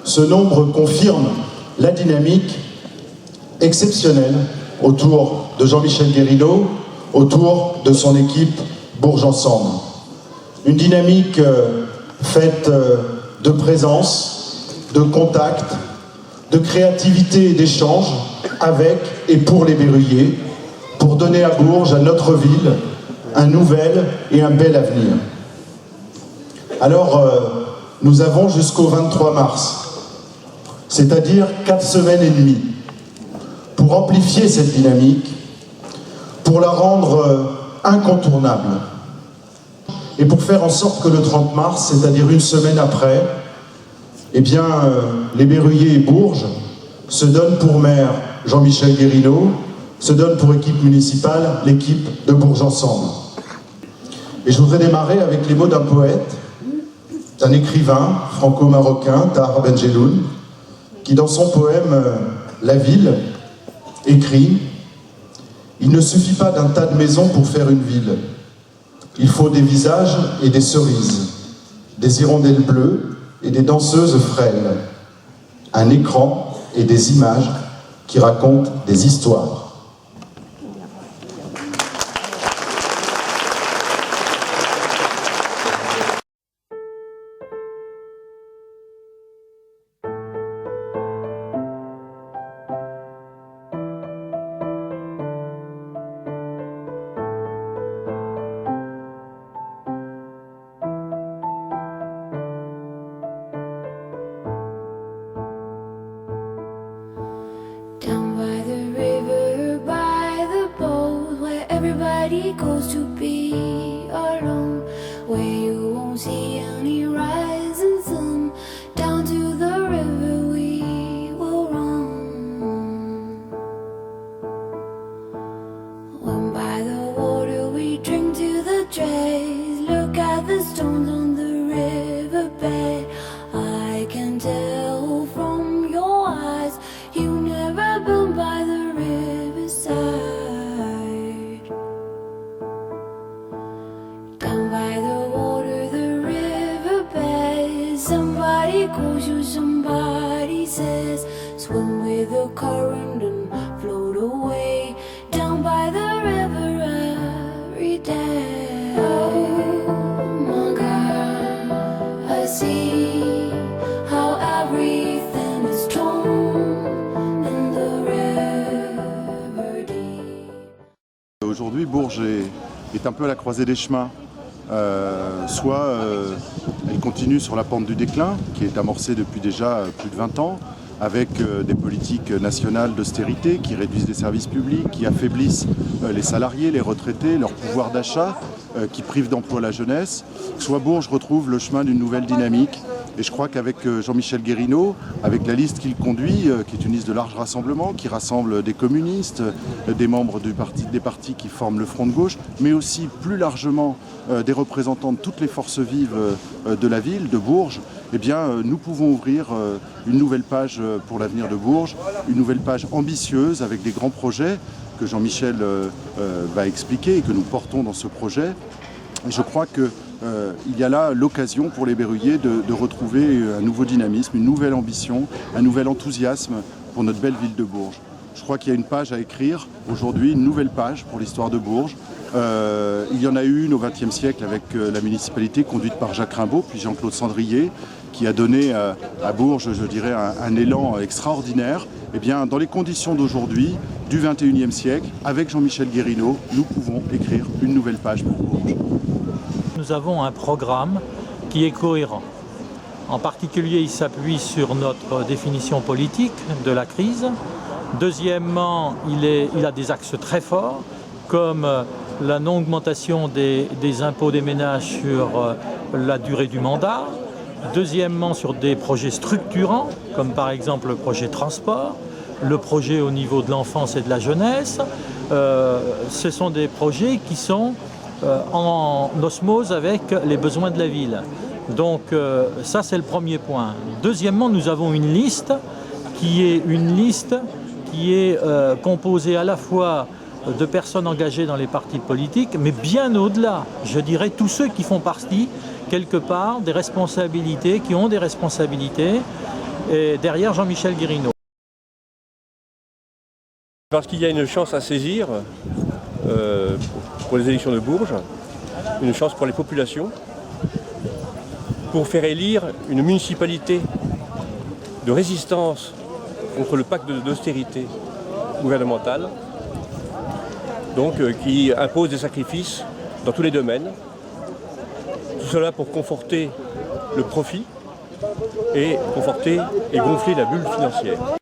ce nombre confirme la dynamique exceptionnelle autour de Jean-Michel Guérineau, autour de son équipe Bourges Ensemble. Une dynamique faite de présence, de contact, de créativité et d'échange avec et pour les Berruyers, pour donner à Bourges, à notre ville, un nouvel et un bel avenir. Alors, nous avons jusqu'au 23 mars, c'est-à-dire 4 semaines et demie, pour amplifier cette dynamique, pour la rendre incontournable, et pour faire en sorte que le 30 mars, c'est-à-dire une semaine après, eh bien, les Berruyers et Bourges se donnent pour maire Jean-Michel Guérineau, se donnent pour équipe municipale l'équipe de Bourges Ensemble. Et je voudrais démarrer avec les mots d'un poète, d'un écrivain franco-marocain, Tahar Benjeloun, qui dans son poème « La ville » écrit « Il ne suffit pas d'un tas de maisons pour faire une ville. Il faut des visages et des cerises, des hirondelles bleues et des danseuses frêles, un écran et des images qui racontent des histoires. » Everybody goes to be alone, where you won't see any rising sun. Down to the river we will run. When by the water we drink to the dregs. Look at the stones on the riverbed. I can tell from your eyes you never been by the riverside. Calls you, somebody says, swim with the current and float away down by the river every day. Oh my God, I see how everything is torn in the river deep. Aujourd'hui, Bourges est un peu à la croisée des chemins. Soit elle continue sur la pente du déclin, qui est amorcée depuis déjà plus de 20 ans, avec des politiques nationales d'austérité qui réduisent les services publics, qui affaiblissent les salariés, les retraités, leur pouvoir d'achat, qui privent d'emploi la jeunesse. Soit Bourges retrouve le chemin d'une nouvelle dynamique. Et je crois qu'avec Jean-Michel Guérineau, avec la liste qu'il conduit, qui est une liste de large rassemblement, qui rassemble des communistes, des membres des partis qui forment le Front de gauche, mais aussi plus largement des représentants de toutes les forces vives de la ville, de Bourges, eh bien, nous pouvons ouvrir une nouvelle page pour l'avenir de Bourges, une nouvelle page ambitieuse avec des grands projets que Jean-Michel va expliquer et que nous portons dans ce projet. Et je crois qu'il y a là l'occasion pour les Berruyers de retrouver un nouveau dynamisme, une nouvelle ambition, un nouvel enthousiasme pour notre belle ville de Bourges. Je crois qu'il y a une page à écrire aujourd'hui, une nouvelle page pour l'histoire de Bourges. Il y en a eu une au XXe siècle avec la municipalité conduite par Jacques Rimbaud, puis Jean-Claude Sandrier, qui a donné à Bourges, je dirais, un élan extraordinaire. Eh bien, dans les conditions d'aujourd'hui, du XXIe siècle, avec Jean-Michel Guérineau, nous pouvons écrire une nouvelle page pour Bourges. Nous avons un programme qui est cohérent. En particulier, il s'appuie sur notre définition politique de la crise. Deuxièmement, il a des axes très forts, comme la non-augmentation des impôts des ménages sur la durée du mandat. Deuxièmement, sur des projets structurants, comme par exemple le projet transport, le projet au niveau de l'enfance et de la jeunesse. Ce sont des projets qui sont en osmose avec les besoins de la ville. Donc ça, c'est le premier point. Deuxièmement, nous avons une liste qui est composée à la fois de personnes engagées dans les partis politiques, mais bien au-delà, je dirais tous ceux qui font partie, quelque part, des responsabilités, qui ont des responsabilités et derrière Jean-Michel Guérineau. Parce qu'il y a une chance à saisir pour les élections de Bourges, une chance pour les populations, pour faire élire une municipalité de résistance contre le pacte d'austérité gouvernementale, donc qui impose des sacrifices dans tous les domaines. Tout cela pour conforter le profit et conforter et gonfler la bulle financière.